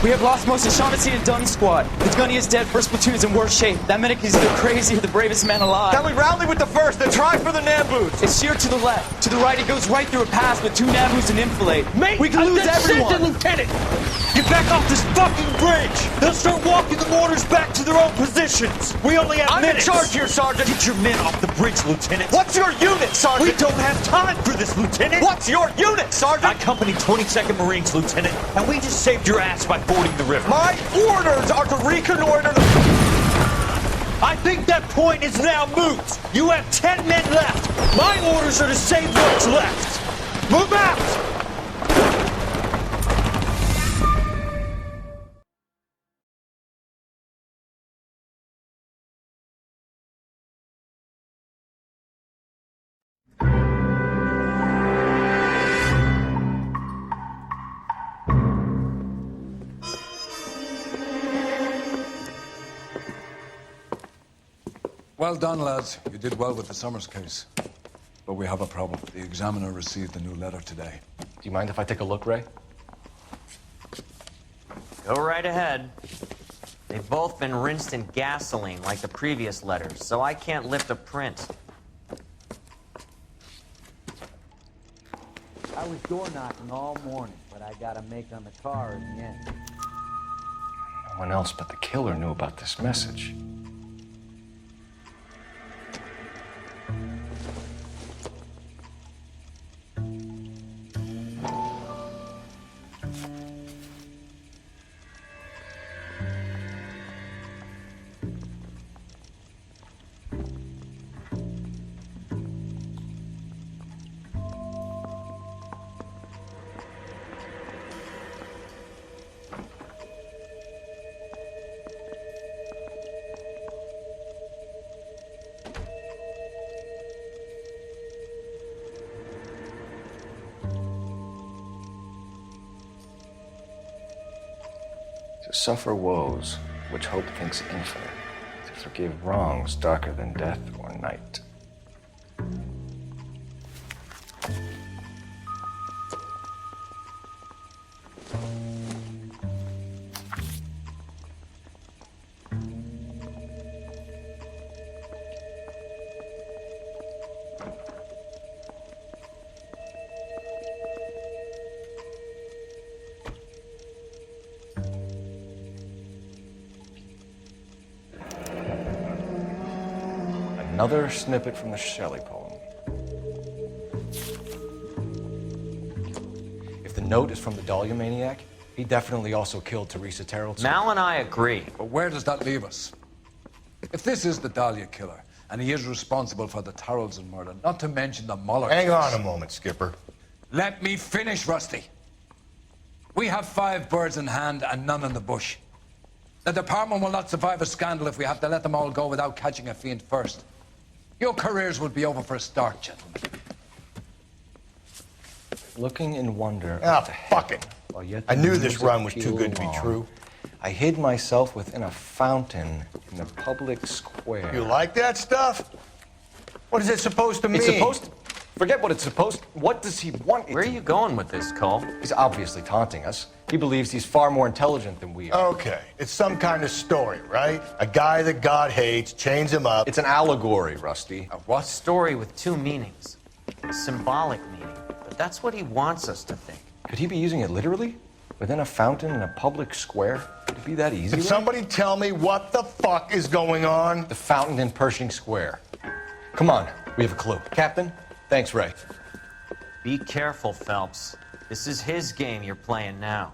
We have lost most of Shaughnessy and Dunn's squad. The gunny is dead, first platoon is in worse shape. That medic is either crazy or the bravest man alive. Then we rally with the first and try for the Nambus. It's sheer to the left. To the right, it goes right through a pass with 2 Nambus and enfilade. Mate, we can lose everyone. Lieutenant! Get back off this fucking bridge! They'll start walking the mortars back to their own positions! We only have minutes! I'm in charge here, Sergeant! Get your men off the bridge, Lieutenant! What's your unit, Sergeant? We don't have time for this, Lieutenant! What's your unit, Sergeant? I company 22nd Marines, Lieutenant, and we just saved your ass by fording the river. My orders are to reconnoiter the... I think that point is now moot! You have 10 men left! My orders are to save what's left! Move out! Well done, lads. You did well with the Summers case. But we have a problem. The examiner received a new letter today. Do you mind if I take a look, Ray? Go right ahead. They've both been rinsed in gasoline like the previous letters, so I can't lift a print. I was door knocking all morning, but I got a make on the car in the end. No one else but the killer knew about this message. To suffer woes which hope thinks infinite, to forgive wrongs darker than death or night. Another snippet from the Shelley poem. If the note is from the Dahlia maniac, he definitely also killed Teresa Terrell. Mal and I agree. But where does that leave us? If this is the Dahlia killer, and he is responsible for the Tarrelson murder, not to mention the Muller Hang case. on a moment, Skipper. Let me finish, Rusty. We have 5 birds in hand and none in the bush. The department will not survive a scandal if we have to let them all go without catching a fiend first. Your careers would be over for a start, gentlemen. Looking in wonder. Ah, fuck it. I knew this run was too good to be true. I hid myself within a fountain in the public square. You like that stuff? What is it supposed to mean? It's supposed to... Forget what it's supposed to... What does he want it Where are you going with this, Cole? He's obviously taunting us. He believes he's far more intelligent than we are. Okay, it's some kind of story, right? A guy that God hates, chains him up. It's an allegory, Rusty. A what? Story with 2 meanings. A symbolic meaning. But that's what he wants us to think. Could he be using it literally? Within a fountain in a public square? Could it be that easy? Can somebody tell me what the fuck is going on? The fountain in Pershing Square. Come on, we have a clue. Captain? Thanks, Ray. Be careful, Phelps. This is his game you're playing now.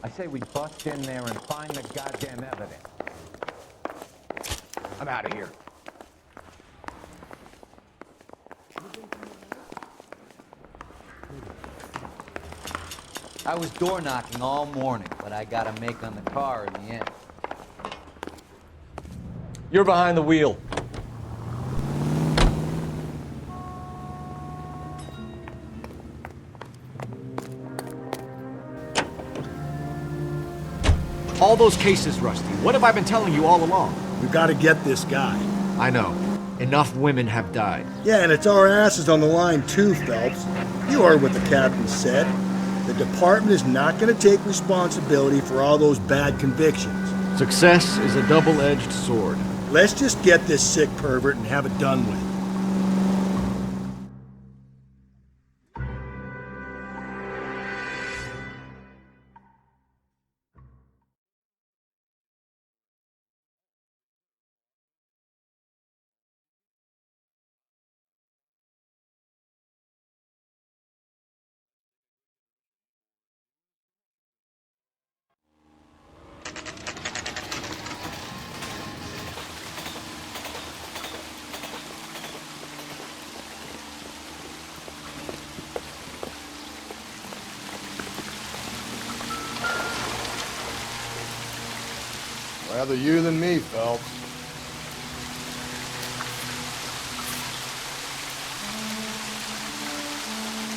I say we bust in there and find the goddamn evidence. I'm out of here. I was door knocking all morning, but I got a make on the car in the end. You're behind the wheel. All those cases, Rusty. What have I been telling you all along? We've got to get this guy. I know. Enough women have died. Yeah, and it's our asses on the line too, Phelps. You heard what the captain said. The department is not going to take responsibility for all those bad convictions. Success is a double-edged sword. Let's just get this sick pervert and have it done with. Rather you than me, Phelps.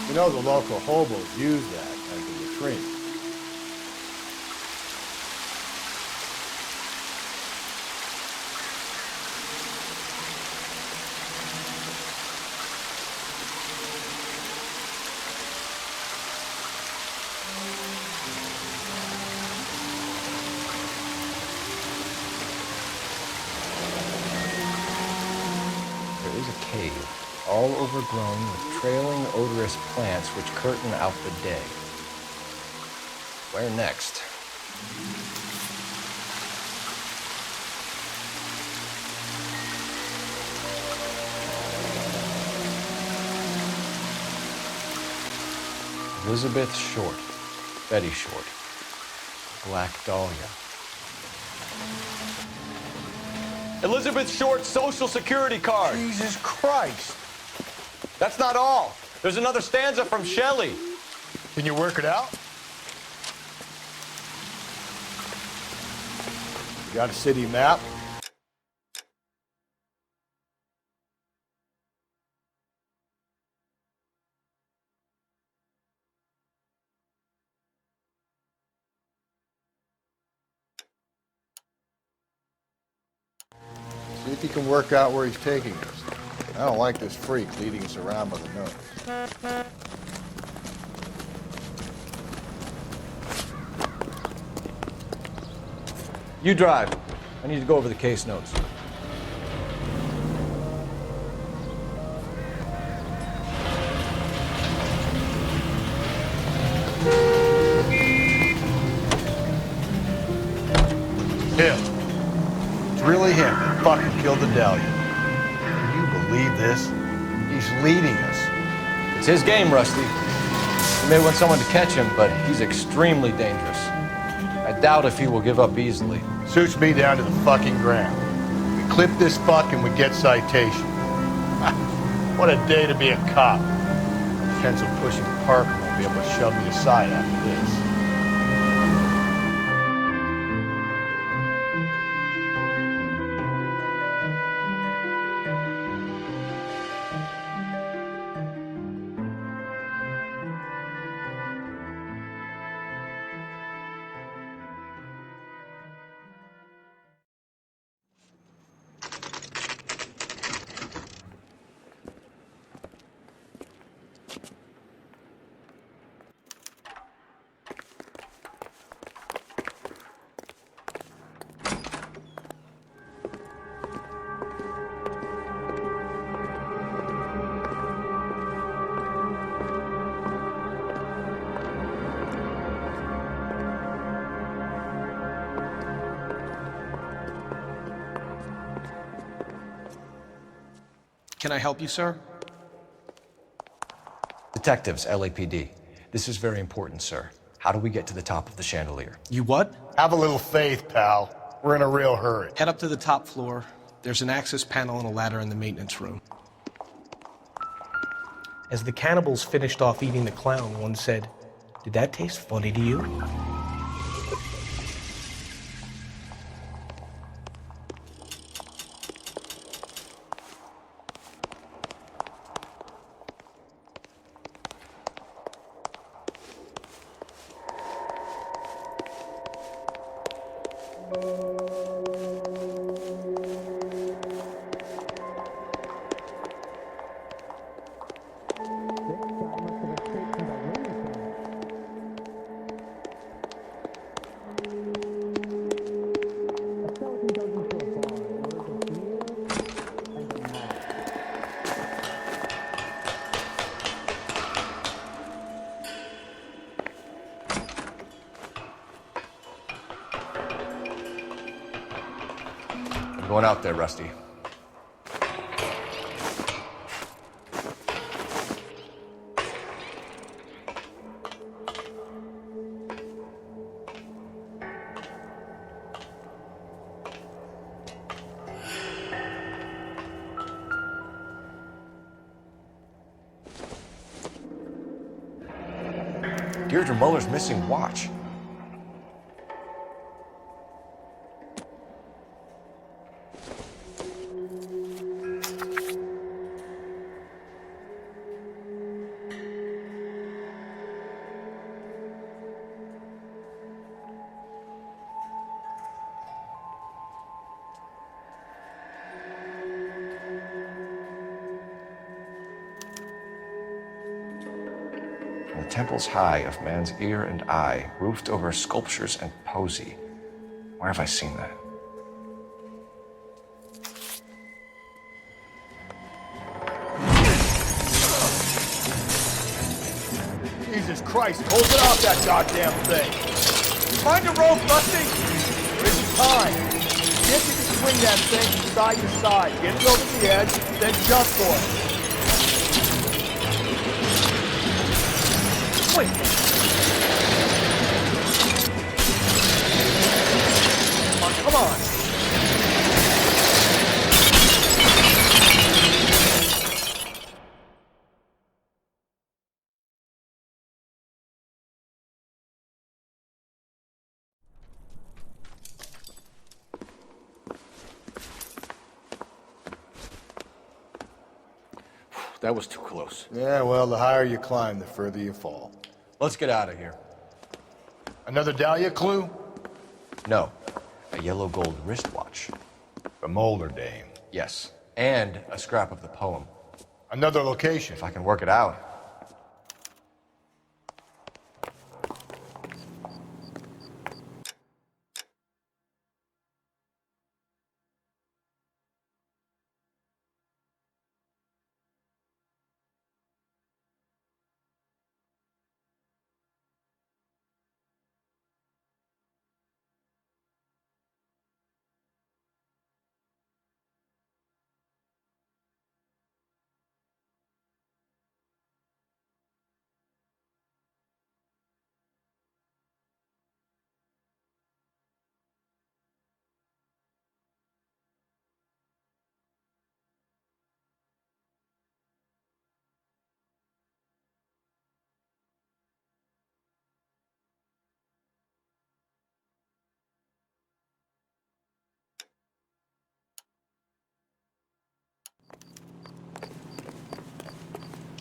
You know the local hobos use that as a latrine. Cave, all overgrown with trailing odorous plants which curtain out the day. Where next? Elizabeth Short, Betty Short, Black Dahlia. Elizabeth Short's social security card. Jesus Christ. That's not all. There's another stanza from Shelley. Can you work it out? You got a city map? See if you can work out where he's taking us. I don't like this freak leading us around by the nose. You drive. I need to go over the case notes. Him. It's really him that fucking killed the Dahlia. Can you believe this? He's leading us. It's his game, Rusty. He may want someone to catch him, but he's extremely dangerous. I doubt if he will give up easily. Suits me down to the fucking ground. We clip this fuck and we get citation. What a day to be a cop. Pencil pushing Parker won't be able to shove me aside after this. Can I help you, sir? Detectives, LAPD. This is very important, sir. How do we get to the top of the chandelier? You what? Have a little faith, pal. We're in a real hurry. Head up to the top floor. There's an access panel and a ladder in the maintenance room. As the cannibals finished off eating the clown, one said, "Did that taste funny to you?" Going out there, Rusty. Deirdre Muller's missing watch. Temples high of man's ear and eye, roofed over sculptures and poesy. Where have I seen that? Jesus Christ, hold it off that goddamn thing! Find a rope, Rusty! There's time. See if you can swing that thing from side to side. Get it over the edge, then jump for it. Wait. Come on. That was too close. Yeah, well, the higher you climb, the further you fall. Let's get out of here. Another Dahlia clue? No. A yellow gold wristwatch. The Molar Dame. Yes. And a scrap of the poem. Another location. If I can work it out.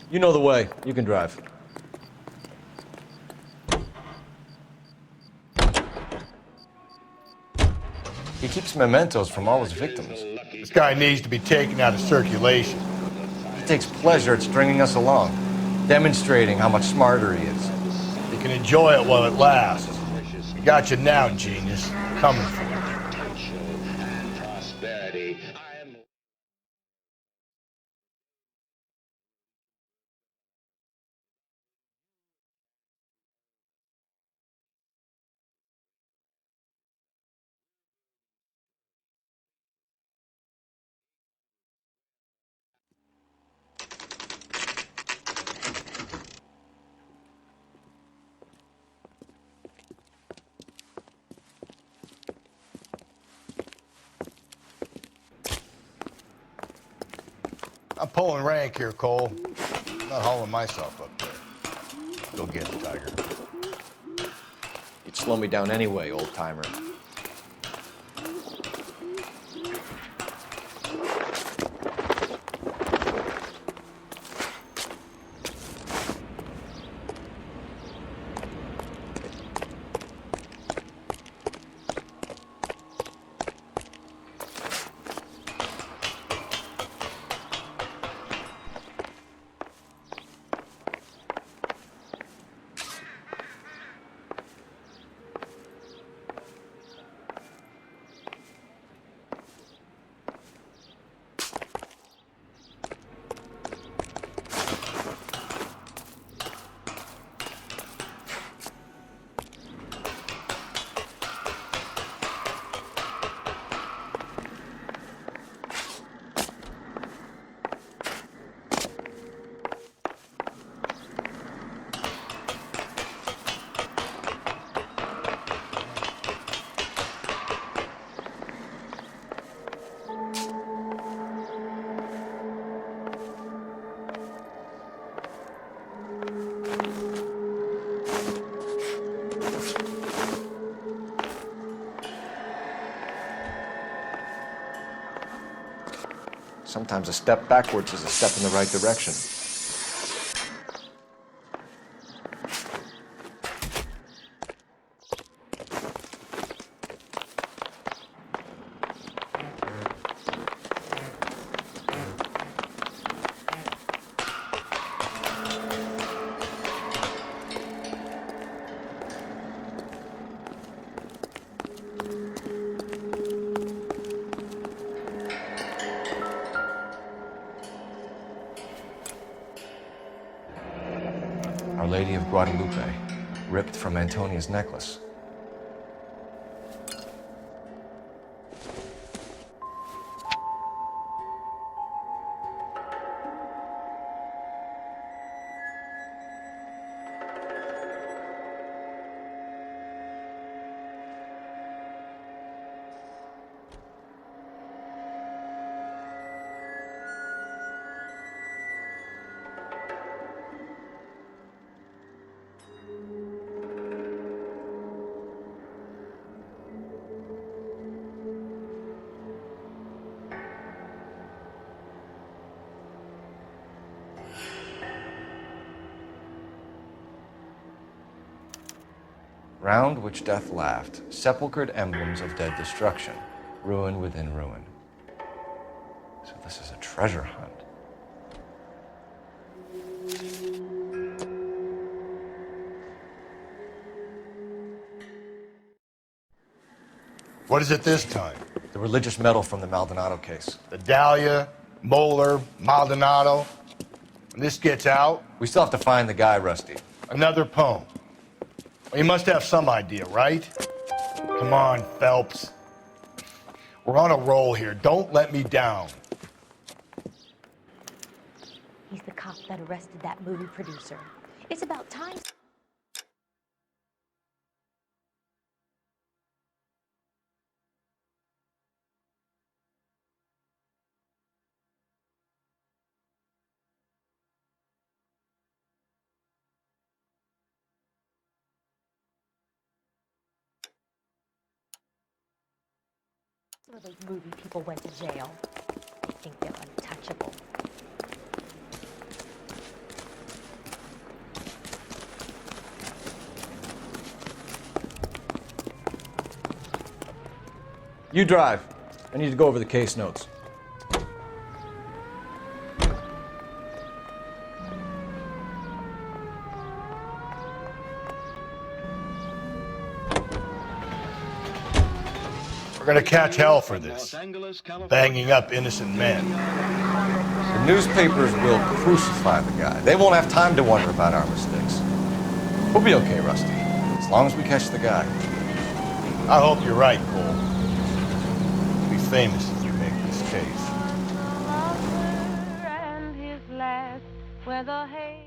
You know the way. You can drive. He keeps mementos from all his victims. This guy needs to be taken out of circulation. He takes pleasure at stringing us along, demonstrating how much smarter he is. You can enjoy it while it lasts. He got you now, genius. Coming for you. I'm pulling rank here, Cole. I'm not hauling myself up there. Go get it, Tiger. You'd slow me down anyway, old-timer. Sometimes a step backwards is a step in the right direction. Our Lady of Guadalupe, ripped from Antonia's necklace. Round which death laughed, sepulchred emblems of dead destruction, ruin within ruin. So this is a treasure hunt. What is it this time? The religious medal from the Maldonado case. The Dahlia, Moeller, Maldonado. When this gets out... We still have to find the guy, Rusty. Another poem. Well, you must have some idea, right? Come on, Phelps. We're on a roll here. Don't let me down. He's the cop that arrested that movie producer. It's about time. Some of those movie people went to jail. They think they're untouchable. You drive. I need to go over the case notes. We're gonna catch hell for this. Banging up innocent men. The newspapers will crucify the guy. They won't have time to wonder about our mistakes. We'll be okay, Rusty, as long as we catch the guy. I hope you're right, Cole. You'll be famous if you make this case. And his last, where the hay...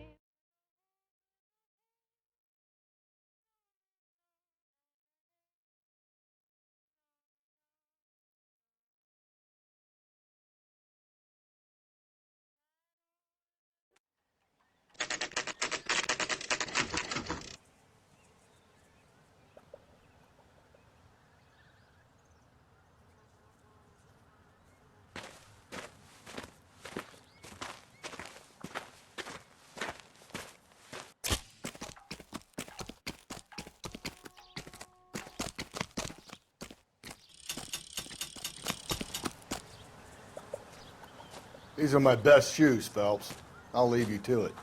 These are my best shoes, Phelps. I'll leave you to it.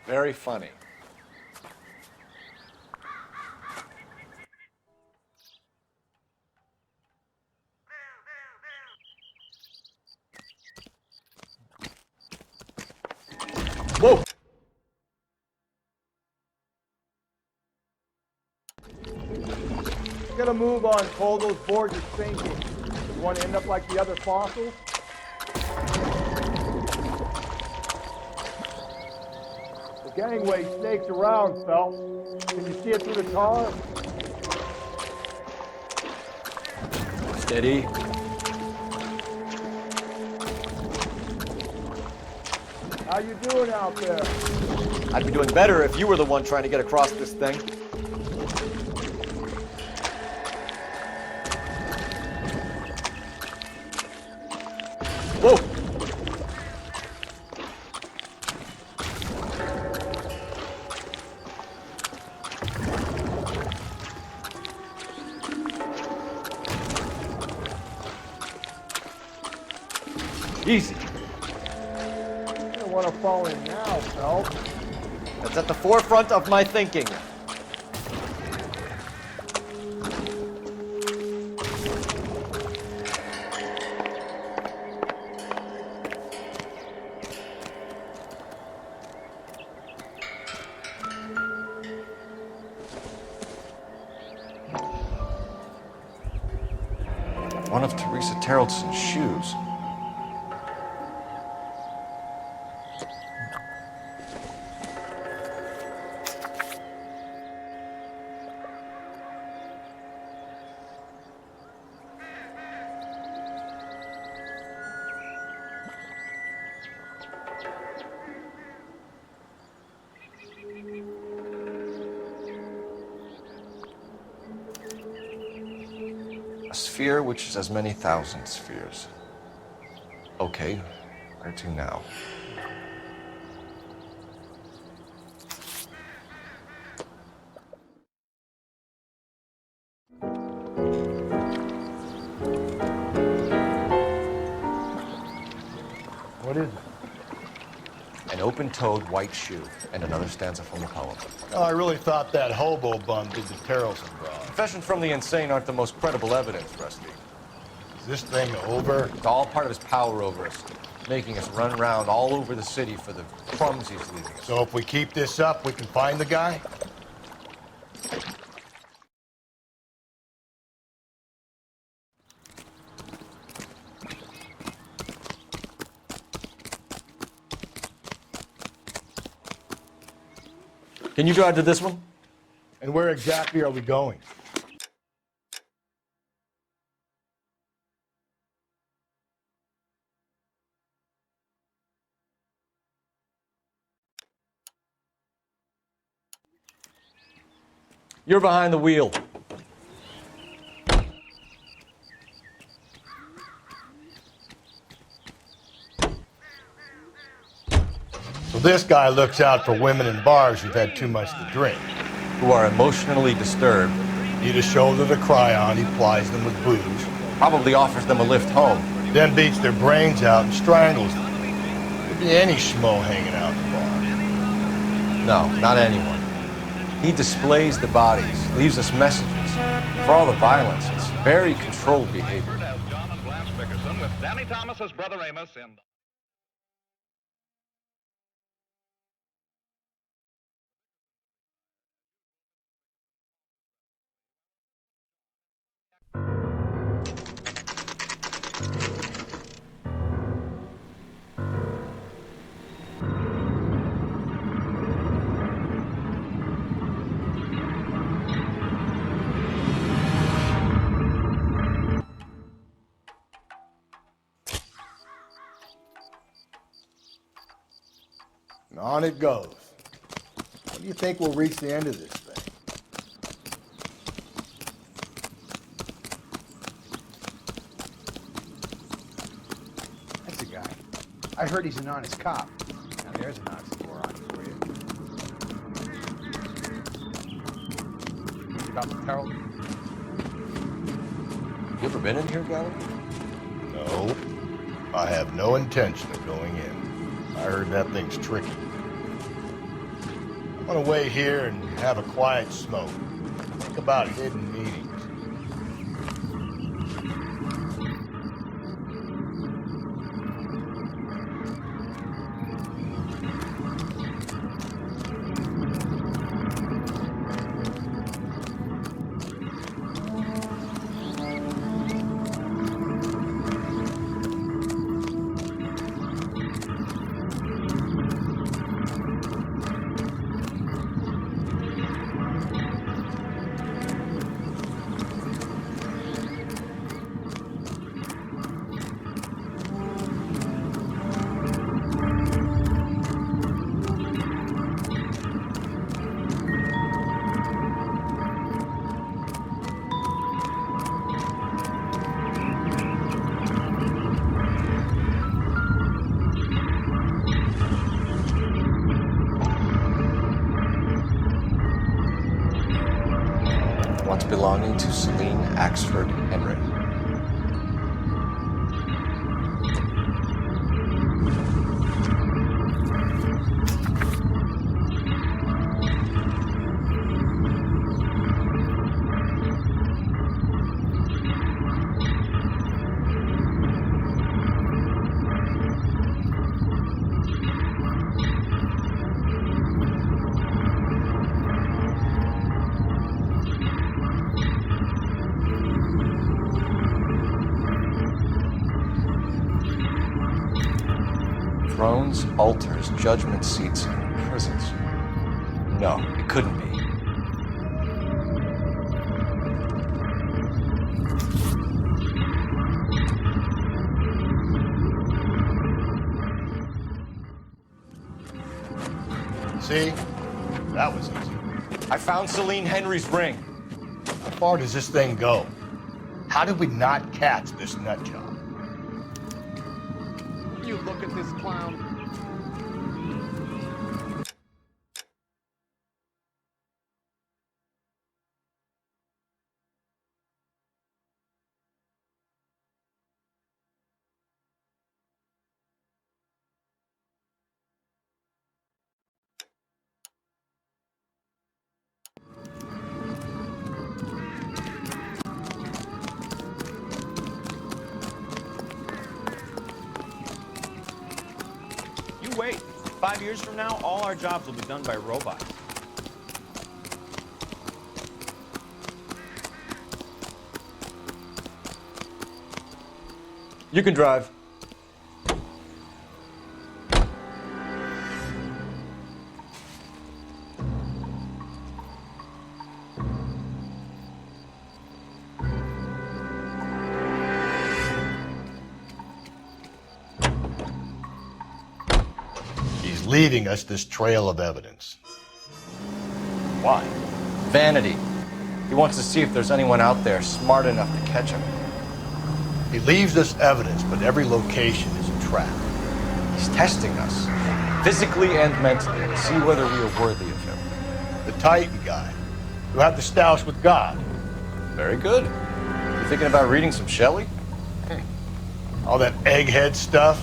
Very funny. Whoa! Get a move on, Cole. Those boards are sinking. You want to end up like the other fossils? The gangway snakes around, Phelps. Can you see it through the tar? Steady. How you doing out there? I'd be doing better if you were the one trying to get across this thing. Whoa! Easy. You don't want to fall in now, Phelps. That's at the forefront of my thinking. One of Teresa Terrelson's shoes. A sphere which is as many thousand spheres. Okay, where to now? What is it? An open-toed white shoe, and another stanza from the poem. Oh, I really thought that hobo bum did the Terrelson broad. Confessions from the insane aren't the most credible evidence, Rusty. Is this thing over? It's all part of his power over us, making us run around all over the city for the crumbs he's leaving us. So if we keep this up, we can find the guy? Can you drive to this one? And where exactly are we going? You're behind the wheel. So this guy looks out for women in bars who've had too much to drink. Who are emotionally disturbed. Need a shoulder to cry on, he plies them with booze. Probably offers them a lift home. Then beats their brains out and strangles them. Could be any schmo hanging out in the bar. No, not anyone. He displays the bodies, leaves us messages. For all the violence, it's very controlled behavior. With Danny Thomas's brother Amos in... And on it goes. When do you think we'll reach the end of this thing? That's the guy. I heard he's an honest cop. Now there's an oxymoron for you. Dr. Terrell? You ever been in here, Gary? No. I have no intention of going in. I heard that thing's tricky. I'm gonna wait here and have a quiet smoke. Think about hidden meetings. happening to Celine Axford Henry. Thrones, altars, judgment seats, and prisons. No, it couldn't be. See? That was easy. I found Celine Henry's ring. How far does this thing go? How did we not catch this nut job? You look at this clown. Wait, 5 years from now, all our jobs will be done by robots. You can drive. Leaving us this trail of evidence. Why? Vanity. He wants to see if there's anyone out there smart enough to catch him. He leaves us evidence, but every location is a trap. He's testing us, physically and mentally, to see whether we are worthy of him. The Titan guy, who had the stoush with God. Very good. You thinking about reading some Shelley? All that egghead stuff?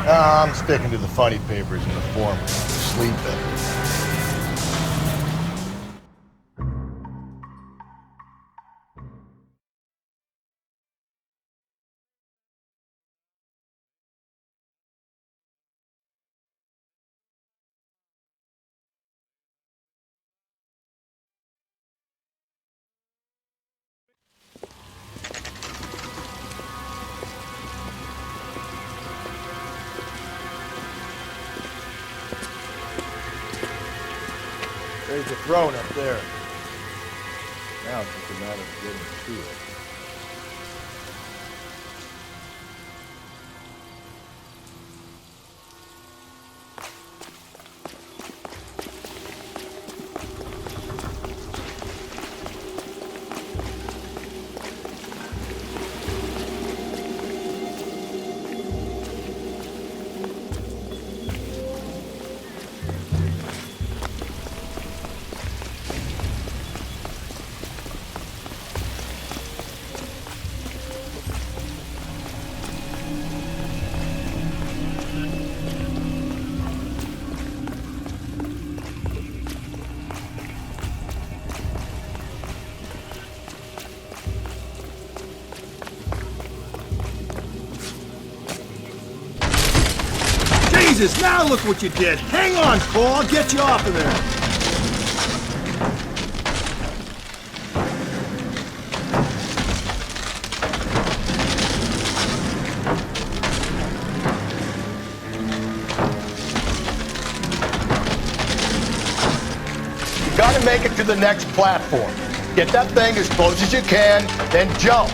I'm sticking to the funny papers and the former. Sleep better. There's the throne up there. Now it's just a matter of getting to it. Jesus, now look what you did. Hang on, Cole, I'll get you off of there. You gotta make it to the next platform. Get that thing as close as you can, then jump.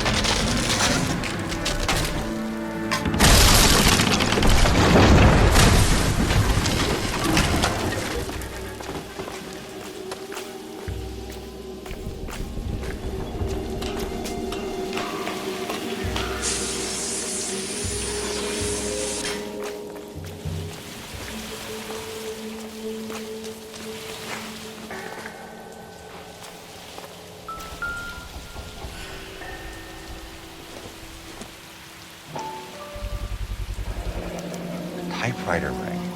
typewriter rang.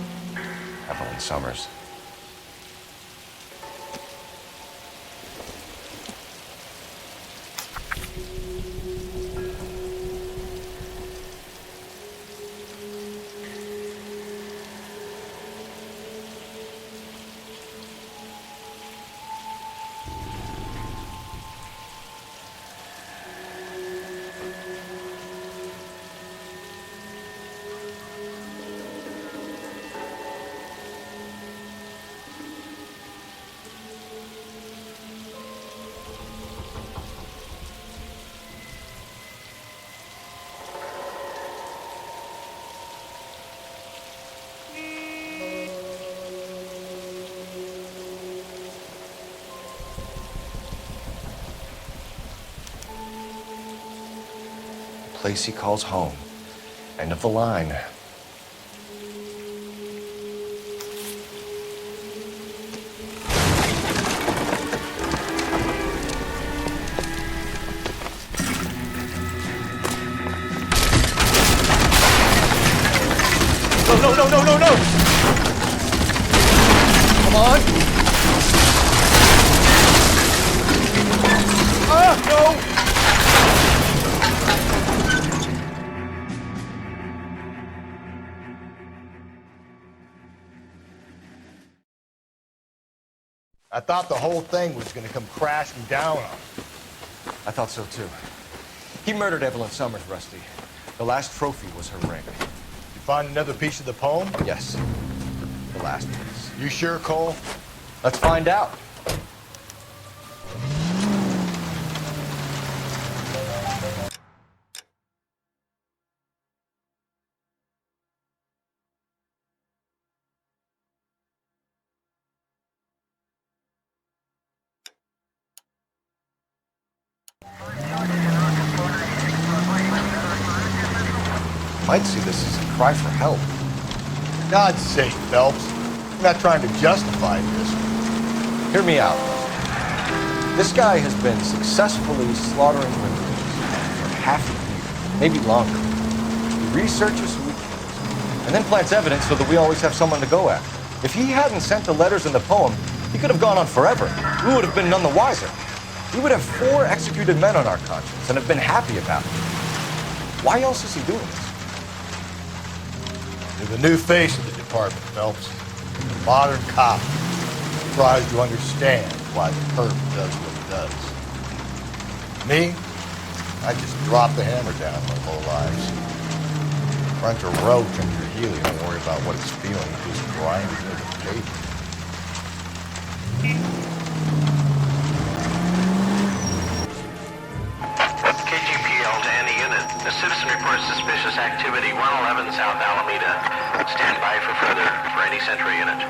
Evelyn Summers. Place he calls home. End of the line. No! Come on! No! I thought the whole thing was going to come crashing down on him. I thought so too. He murdered Evelyn Summers, Rusty. The last trophy was her ring. You find another piece of the poem? Yes. The last piece. You sure, Cole? Let's find out. Might see this as a cry for help. God's sake, Phelps. I'm not trying to justify this. Hear me out. This guy has been successfully slaughtering criminals for half a year, maybe longer. He researches who he kills, and then plants evidence so that we always have someone to go after. If he hadn't sent the letters in the poem, he could have gone on forever. We would have been none the wiser. We would have 4 executed men on our conscience and have been happy about it. Why else is he doing this? You're the new face of the department, Phelps. A modern cop who tries to understand why the perp does what he does. Me? I just drop the hammer down my whole lives. Run to roach under your heel, you don't worry about what it's feeling, you just grind it into the pavement. KGPL to any unit. A citizen reports suspicious activity 111 South Alameda. Stand by for further for any Sentry unit.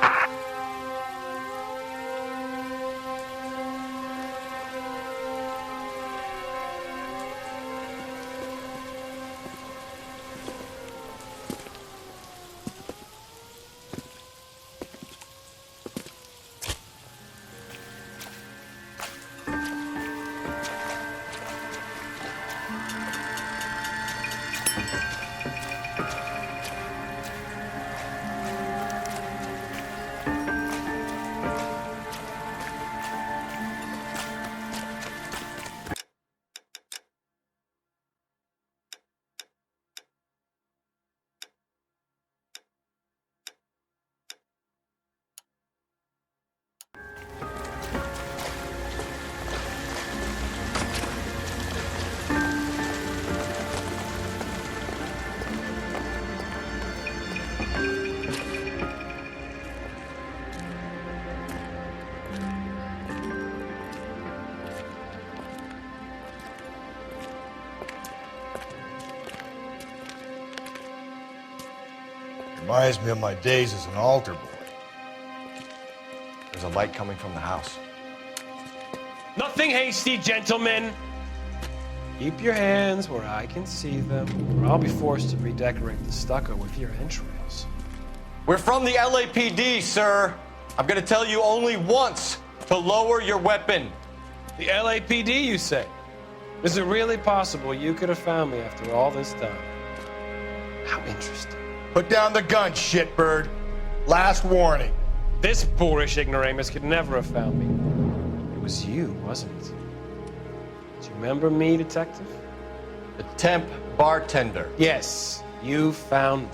Reminds me of my days as an altar boy. There's a light coming from the house. Nothing hasty, gentlemen. Keep your hands where I can see them, or I'll be forced to redecorate the stucco with your entrails. We're from the LAPD, sir. I'm gonna tell you only once to lower your weapon. The LAPD, you say? Is it really possible you could have found me after all this time? How interesting. Put down the gun, shitbird. Last warning. This boorish ignoramus could never have found me. It was you, wasn't it? Do you remember me, detective? The temp bartender. Yes, you found me.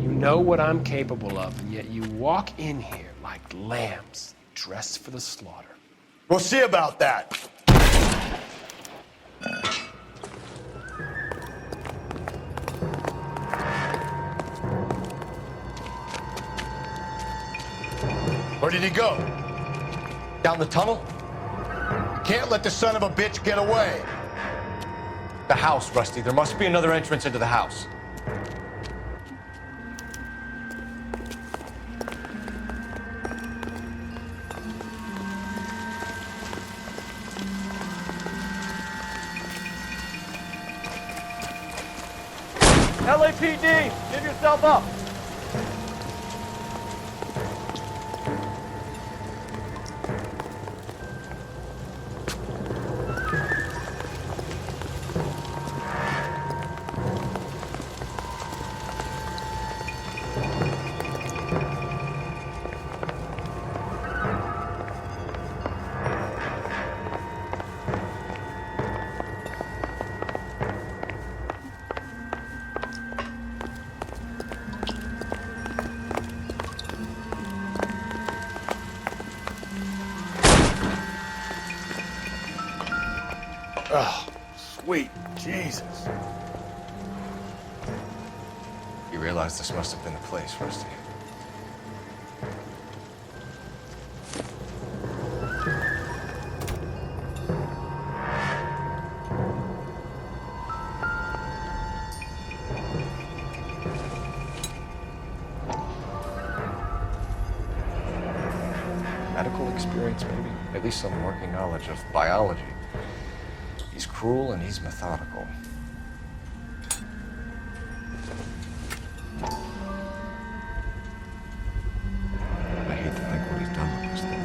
You know what I'm capable of, and yet you walk in here like lambs dressed for the slaughter. We'll see about that. Where did he go? Down the tunnel? You can't let the son of a bitch get away. The house, Rusty. There must be another entrance into the house. LAPD, give yourself up. Oh, sweet Jesus. You realize this must have been the place, Rusty. Medical experience, maybe? At least some working knowledge of biology. He's cruel and he's methodical. I hate to think what he's done with this thing.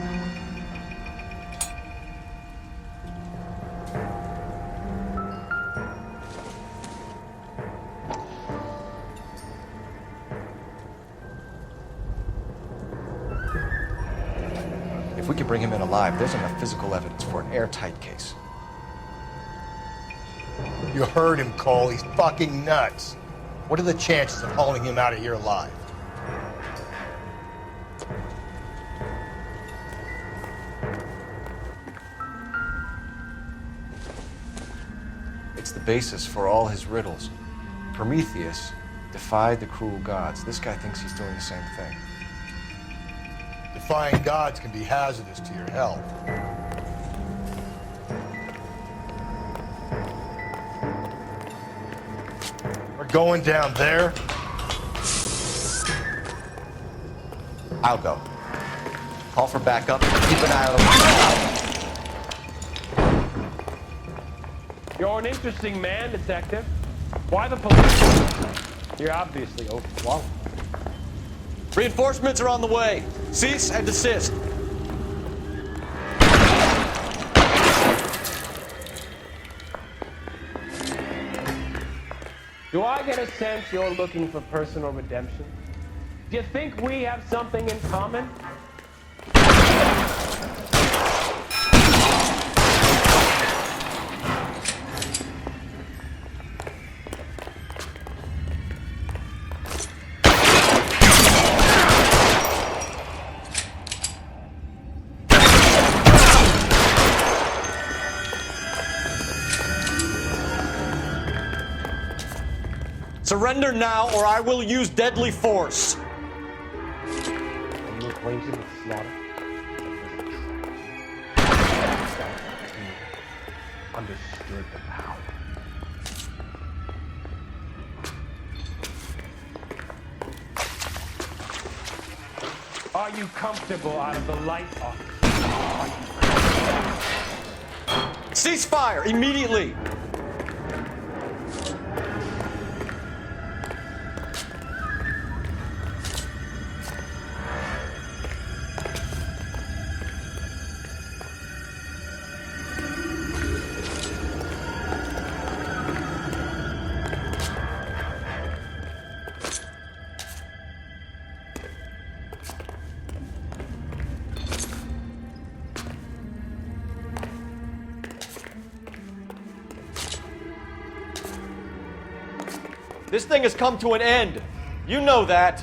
If we could bring him in alive, there's enough physical evidence for an airtight case. You heard him, Cole. He's fucking nuts. What are the chances of hauling him out of here alive? It's the basis for all his riddles. Prometheus defied the cruel gods. This guy thinks he's doing the same thing. Defying gods can be hazardous to your health. We're going down there. I'll go. Call for backup. Keep an eye on him. You're an interesting man, detective. Why the police? You're obviously overwhelmed. Reinforcements are on the way. Cease and desist. Do I get a sense you're looking for personal redemption? Do you think we have something in common? Surrender now, or I will use deadly force. Are you acquainted with slaughter? Understood the power. Are you comfortable out of the light, officer? Cease fire immediately. This thing has come to an end. You know that.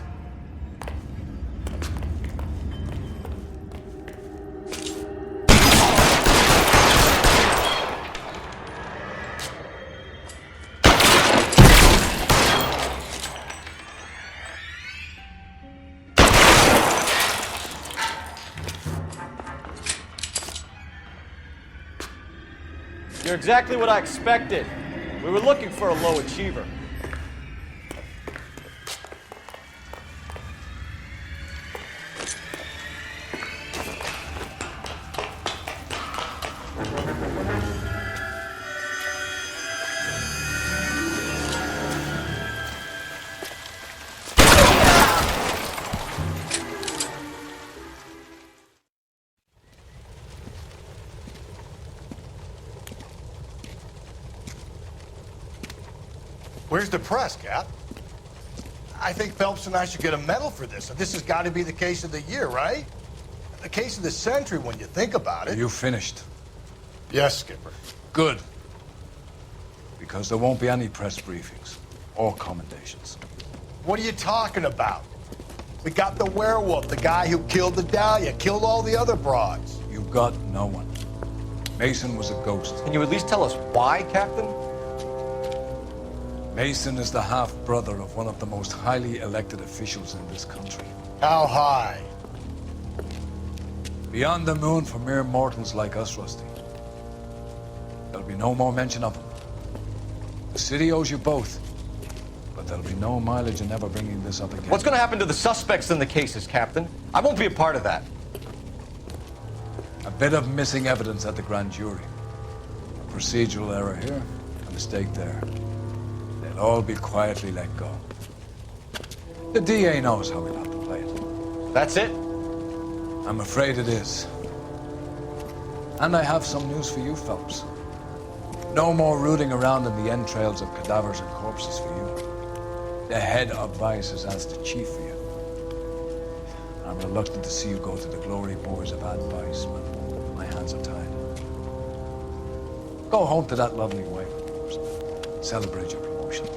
You're exactly what I expected. We were looking for a low achiever. Where's the press, Cap? I think Phelps and I should get a medal for this. This has got to be the case of the year, right? The case of the century when you think about it. You finished? Yes, Skipper. Good. Because there won't be any press briefings or commendations. What are you talking about? We got the werewolf, the guy who killed the Dahlia, killed all the other broads. You got no one. Mason was a ghost. Can you at least tell us why, Captain? Mason is the half-brother of one of the most highly elected officials in this country. How high? Beyond the moon for mere mortals like us, Rusty. There'll be no more mention of him. The city owes you both, but there'll be no mileage in ever bringing this up again. What's going to happen to the suspects in the cases, Captain? I won't be a part of that. A bit of missing evidence at the grand jury. A procedural error here, a mistake there. They'll all be quietly let go. The DA knows how we'll have to play it. That's it? I'm afraid it is. And I have some news for you, Phelps. No more rooting around in the entrails of cadavers and corpses for you. The head of vice has asked the chief for you. I'm reluctant to see you go to the glory boys of advice, but my hands are tied. Go home to that lovely wife of yours. Celebrate your promotion.